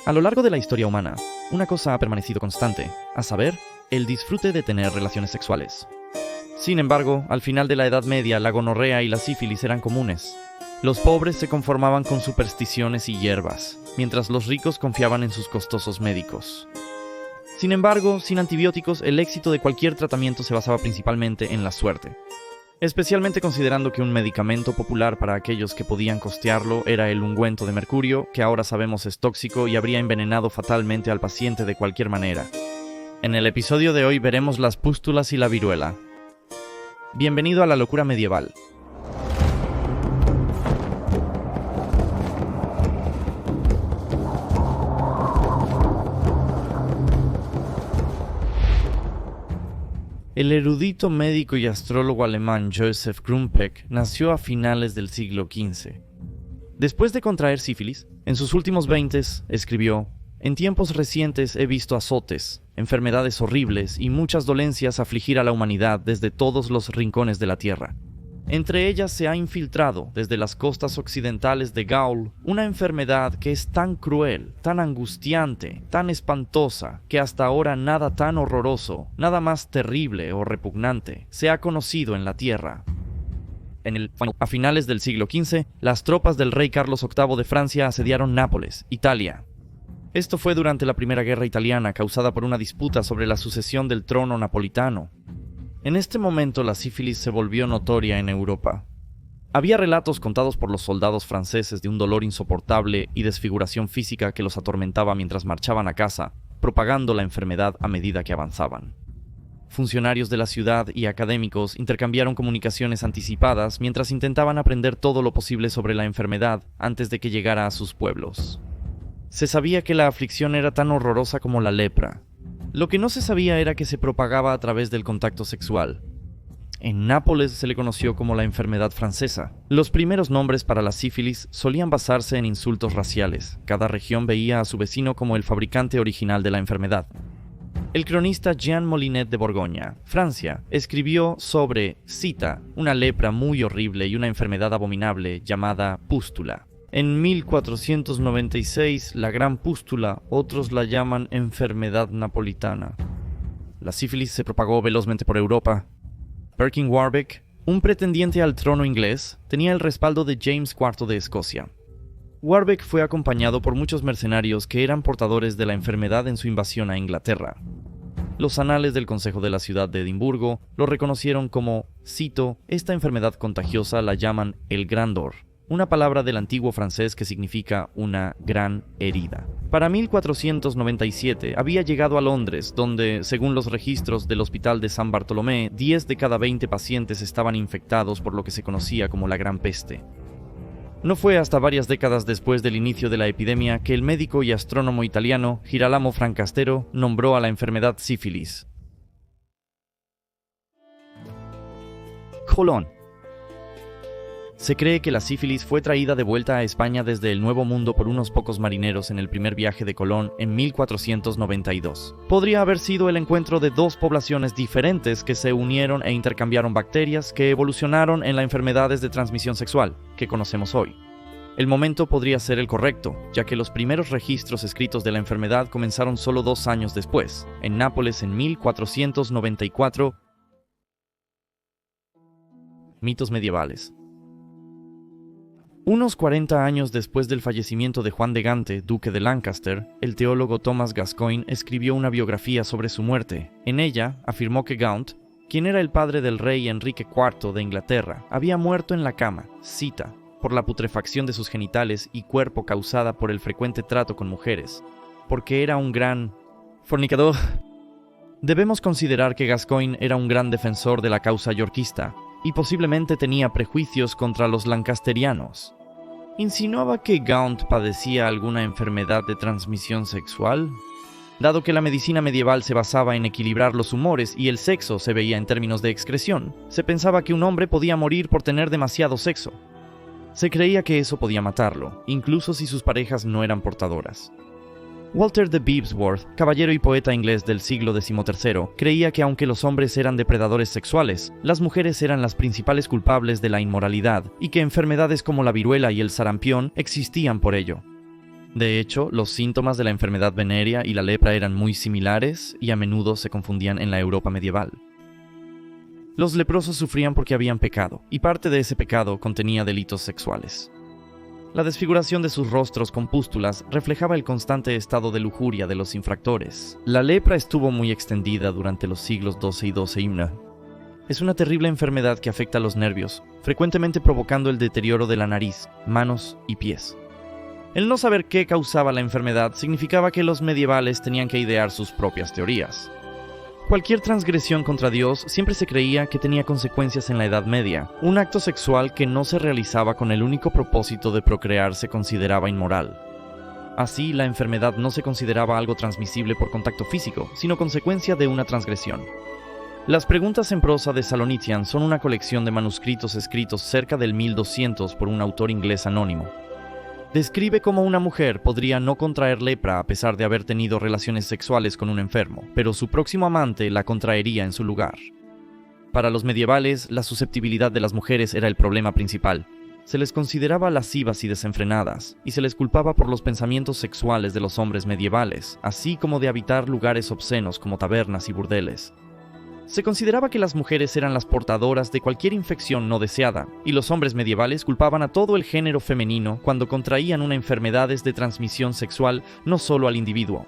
A lo largo de la historia humana, una cosa ha permanecido constante, a saber, el disfrute de tener relaciones sexuales. Sin embargo, al final de la Edad Media, la gonorrea y la sífilis eran comunes. Los pobres se conformaban con supersticiones y hierbas, mientras los ricos confiaban en sus costosos médicos. Sin embargo, sin antibióticos, el éxito de cualquier tratamiento se basaba principalmente en la suerte. Especialmente considerando que un medicamento popular para aquellos que podían costearlo era el ungüento de mercurio, que ahora sabemos es tóxico y habría envenenado fatalmente al paciente de cualquier manera. En el episodio de hoy veremos las pústulas y la viruela. Bienvenido a la locura medieval. El erudito médico y astrólogo alemán Joseph Grumpeck nació a finales del siglo XV. Después de contraer sífilis, en sus últimos 20 escribió: «En tiempos recientes he visto azotes, enfermedades horribles y muchas dolencias afligir a la humanidad desde todos los rincones de la tierra. Entre ellas se ha infiltrado, desde las costas occidentales de Gaul, una enfermedad que es tan cruel, tan angustiante, tan espantosa, que hasta ahora nada tan horroroso, nada más terrible o repugnante, se ha conocido en la tierra». A finales del siglo XV, las tropas del rey Carlos VIII de Francia asediaron Nápoles, Italia. Esto fue durante la Primera Guerra Italiana, causada por una disputa sobre la sucesión del trono napolitano. En este momento la sífilis se volvió notoria en Europa. Había relatos contados por los soldados franceses de un dolor insoportable y desfiguración física que los atormentaba mientras marchaban a casa, propagando la enfermedad a medida que avanzaban. Funcionarios de la ciudad y académicos intercambiaron comunicaciones anticipadas mientras intentaban aprender todo lo posible sobre la enfermedad antes de que llegara a sus pueblos. Se sabía que la aflicción era tan horrorosa como la lepra. Lo que no se sabía era que se propagaba a través del contacto sexual. En Nápoles se le conoció como la enfermedad francesa. Los primeros nombres para la sífilis solían basarse en insultos raciales. Cada región veía a su vecino como el fabricante original de la enfermedad. El cronista Jean Molinet de Borgoña, Francia, escribió sobre, cita, una lepra muy horrible y una enfermedad abominable llamada pústula. En 1496, la gran pústula, otros la llaman enfermedad napolitana. La sífilis se propagó velozmente por Europa. Perkin Warbeck, un pretendiente al trono inglés, tenía el respaldo de James IV de Escocia. Warbeck fue acompañado por muchos mercenarios que eran portadores de la enfermedad en su invasión a Inglaterra. Los anales del Consejo de la ciudad de Edimburgo lo reconocieron como, cito, esta enfermedad contagiosa la llaman el grandor, una palabra del antiguo francés que significa una gran herida. Para 1497 había llegado a Londres, donde, según los registros del Hospital de San Bartolomé, 10 de cada 20 pacientes estaban infectados por lo que se conocía como la Gran Peste. No fue hasta varias décadas después del inicio de la epidemia que el médico y astrónomo italiano Girolamo Francastero nombró a la enfermedad sífilis. Colón. Se cree que la sífilis fue traída de vuelta a España desde el Nuevo Mundo por unos pocos marineros en el primer viaje de Colón en 1492. Podría haber sido el encuentro de dos poblaciones diferentes que se unieron e intercambiaron bacterias que evolucionaron en las enfermedades de transmisión sexual que conocemos hoy. El momento podría ser el correcto, ya que los primeros registros escritos de la enfermedad comenzaron solo 2 años después, en Nápoles en 1494. Mitos medievales. Unos 40 años después del fallecimiento de Juan de Gante, duque de Lancaster, el teólogo Thomas Gascoigne escribió una biografía sobre su muerte. En ella, afirmó que Gaunt, quien era el padre del rey Enrique IV de Inglaterra, había muerto en la cama, cita, por la putrefacción de sus genitales y cuerpo causada por el frecuente trato con mujeres, porque era un gran fornicador. Debemos considerar que Gascoigne era un gran defensor de la causa yorkista, y posiblemente tenía prejuicios contra los lancasterianos. ¿Insinuaba que Gaunt padecía alguna enfermedad de transmisión sexual? Dado que la medicina medieval se basaba en equilibrar los humores y el sexo se veía en términos de excreción, se pensaba que un hombre podía morir por tener demasiado sexo. Se creía que eso podía matarlo, incluso si sus parejas no eran portadoras. Walter de Beebsworth, caballero y poeta inglés del siglo XIII, creía que aunque los hombres eran depredadores sexuales, las mujeres eran las principales culpables de la inmoralidad y que enfermedades como la viruela y el sarampión existían por ello. De hecho, los síntomas de la enfermedad venérea y la lepra eran muy similares y a menudo se confundían en la Europa medieval. Los leprosos sufrían porque habían pecado, y parte de ese pecado contenía delitos sexuales. La desfiguración de sus rostros con pústulas reflejaba el constante estado de lujuria de los infractores. La lepra estuvo muy extendida durante los siglos XII y XII. Es una terrible enfermedad que afecta a los nervios, frecuentemente provocando el deterioro de la nariz, manos y pies. El no saber qué causaba la enfermedad significaba que los medievales tenían que idear sus propias teorías. Cualquier transgresión contra Dios siempre se creía que tenía consecuencias en la Edad Media. Un acto sexual que no se realizaba con el único propósito de procrear se consideraba inmoral. Así, la enfermedad no se consideraba algo transmisible por contacto físico, sino consecuencia de una transgresión. Las preguntas en prosa de Salonician son una colección de manuscritos escritos cerca del 1200 por un autor inglés anónimo. Describe cómo una mujer podría no contraer lepra a pesar de haber tenido relaciones sexuales con un enfermo, pero su próximo amante la contraería en su lugar. Para los medievales, la susceptibilidad de las mujeres era el problema principal. Se les consideraba lascivas y desenfrenadas, y se les culpaba por los pensamientos sexuales de los hombres medievales, así como de habitar lugares obscenos como tabernas y burdeles. Se consideraba que las mujeres eran las portadoras de cualquier infección no deseada, y los hombres medievales culpaban a todo el género femenino cuando contraían una enfermedad de transmisión sexual, no solo al individuo.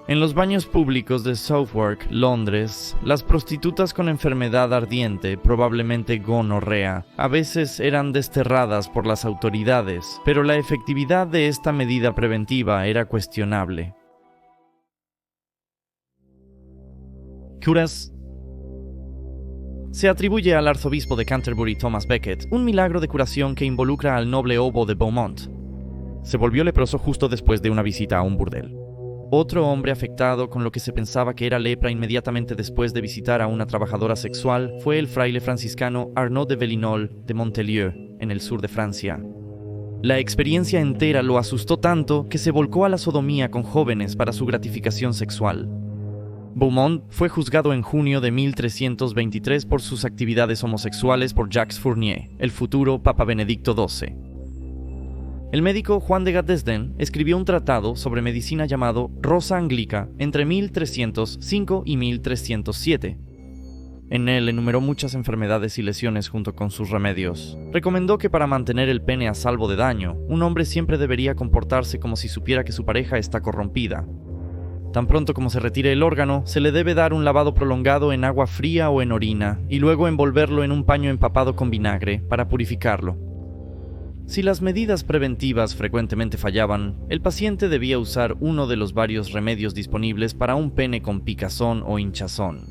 En los baños públicos de Southwark, Londres, las prostitutas con enfermedad ardiente, probablemente gonorrea, a veces eran desterradas por las autoridades, pero la efectividad de esta medida preventiva era cuestionable. Curas. Se atribuye al arzobispo de Canterbury Thomas Becket un milagro de curación que involucra al noble Obo de Beaumont. Se volvió leproso justo después de una visita a un burdel. Otro hombre afectado con lo que se pensaba que era lepra inmediatamente después de visitar a una trabajadora sexual fue el fraile franciscano Arnaud de Velinol de Montelieu, en el sur de Francia. La experiencia entera lo asustó tanto que se volcó a la sodomía con jóvenes para su gratificación sexual. Beaumont fue juzgado en junio de 1323 por sus actividades homosexuales por Jacques Fournier, el futuro Papa Benedicto XII. El médico Juan de Gaddesden escribió un tratado sobre medicina llamado Rosa Anglica entre 1305 y 1307. En él enumeró muchas enfermedades y lesiones junto con sus remedios. Recomendó que para mantener el pene a salvo de daño, un hombre siempre debería comportarse como si supiera que su pareja está corrompida. Tan pronto como se retire el órgano, se le debe dar un lavado prolongado en agua fría o en orina, y luego envolverlo en un paño empapado con vinagre para purificarlo. Si las medidas preventivas frecuentemente fallaban, el paciente debía usar uno de los varios remedios disponibles para un pene con picazón o hinchazón.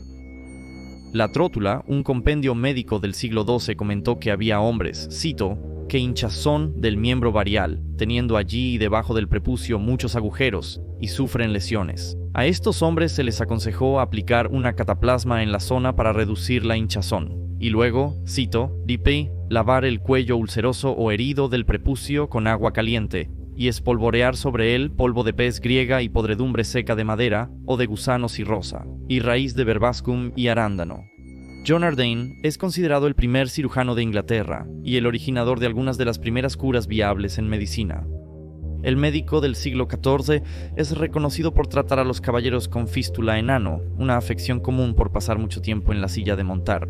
La Trótula, un compendio médico del siglo XII, comentó que había hombres, cito, que hinchazón del miembro varial, teniendo allí y debajo del prepucio muchos agujeros, y sufren lesiones. A estos hombres se les aconsejó aplicar una cataplasma en la zona para reducir la hinchazón, y luego, cito, dipe, lavar el cuello ulceroso o herido del prepucio con agua caliente, y espolvorear sobre él polvo de pez griega y podredumbre seca de madera, o de gusanos y rosa, y raíz de verbascum y arándano. John Ardane es considerado el primer cirujano de Inglaterra y el originador de algunas de las primeras curas viables en medicina. El médico del siglo XIV es reconocido por tratar a los caballeros con fístula en ano, una afección común por pasar mucho tiempo en la silla de montar.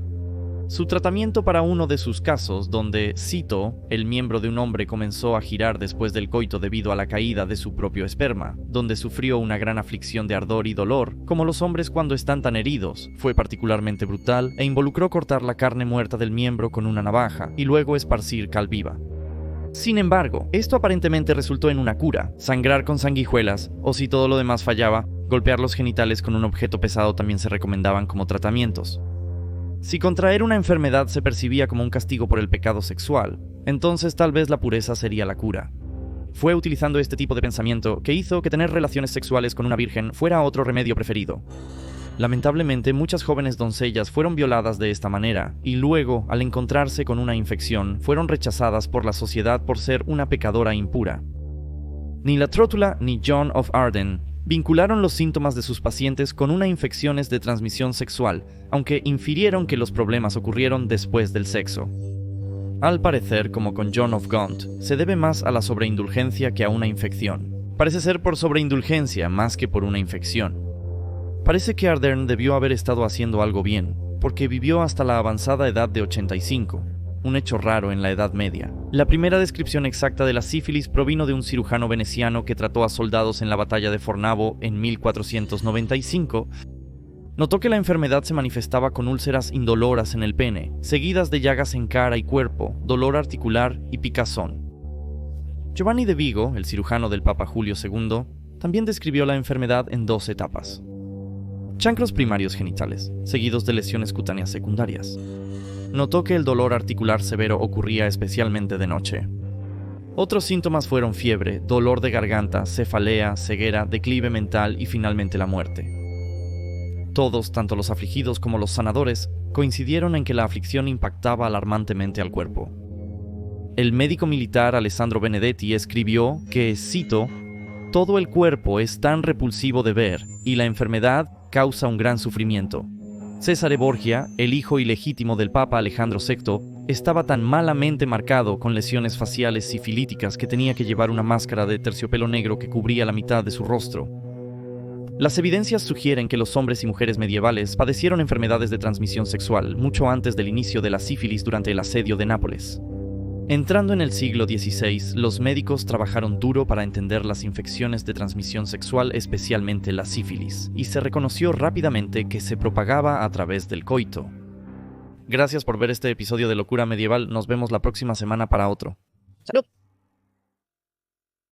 Su tratamiento para uno de sus casos, donde, cito, el miembro de un hombre comenzó a girar después del coito debido a la caída de su propio esperma, donde sufrió una gran aflicción de ardor y dolor, como los hombres cuando están tan heridos, fue particularmente brutal e involucró cortar la carne muerta del miembro con una navaja y luego esparcir cal viva. Sin embargo, esto aparentemente resultó en una cura, sangrar con sanguijuelas, o si todo lo demás fallaba, golpear los genitales con un objeto pesado también se recomendaban como tratamientos. Si contraer una enfermedad se percibía como un castigo por el pecado sexual, entonces tal vez la pureza sería la cura. Fue utilizando este tipo de pensamiento que hizo que tener relaciones sexuales con una virgen fuera otro remedio preferido. Lamentablemente, muchas jóvenes doncellas fueron violadas de esta manera, y luego, al encontrarse con una infección, fueron rechazadas por la sociedad por ser una pecadora impura. Ni la Trótula ni John of Arden vincularon los síntomas de sus pacientes con una infección de transmisión sexual, aunque infirieron que los problemas ocurrieron después del sexo. Al parecer, como con John of Gaunt, se debe más a la sobreindulgencia que a una infección. Parece ser por sobreindulgencia más que por una infección. Parece que Ardern debió haber estado haciendo algo bien, porque vivió hasta la avanzada edad de 85, un hecho raro en la Edad Media. La primera descripción exacta de la sífilis provino de un cirujano veneciano que trató a soldados en la batalla de Fornavo en 1495. Notó que la enfermedad se manifestaba con úlceras indoloras en el pene, seguidas de llagas en cara y cuerpo, dolor articular y picazón. Giovanni de Vigo, el cirujano del Papa Julio II, también describió la enfermedad en 2 etapas. Chancros primarios genitales, seguidos de lesiones cutáneas secundarias. Notó que el dolor articular severo ocurría especialmente de noche. Otros síntomas fueron fiebre, dolor de garganta, cefalea, ceguera, declive mental y finalmente la muerte. Todos, tanto los afligidos como los sanadores, coincidieron en que la aflicción impactaba alarmantemente al cuerpo. El médico militar Alessandro Benedetti escribió que, cito, «Todo el cuerpo es tan repulsivo de ver y la enfermedad causa un gran sufrimiento. Cesare Borgia, el hijo ilegítimo del Papa Alejandro VI, estaba tan malamente marcado con lesiones faciales sifilíticas que tenía que llevar una máscara de terciopelo negro que cubría la mitad de su rostro». Las evidencias sugieren que los hombres y mujeres medievales padecieron enfermedades de transmisión sexual mucho antes del inicio de la sífilis durante el asedio de Nápoles. Entrando en el siglo XVI, los médicos trabajaron duro para entender las infecciones de transmisión sexual, especialmente la sífilis, y se reconoció rápidamente que se propagaba a través del coito. Gracias por ver este episodio de Locura Medieval, nos vemos la próxima semana para otro. ¡Salud!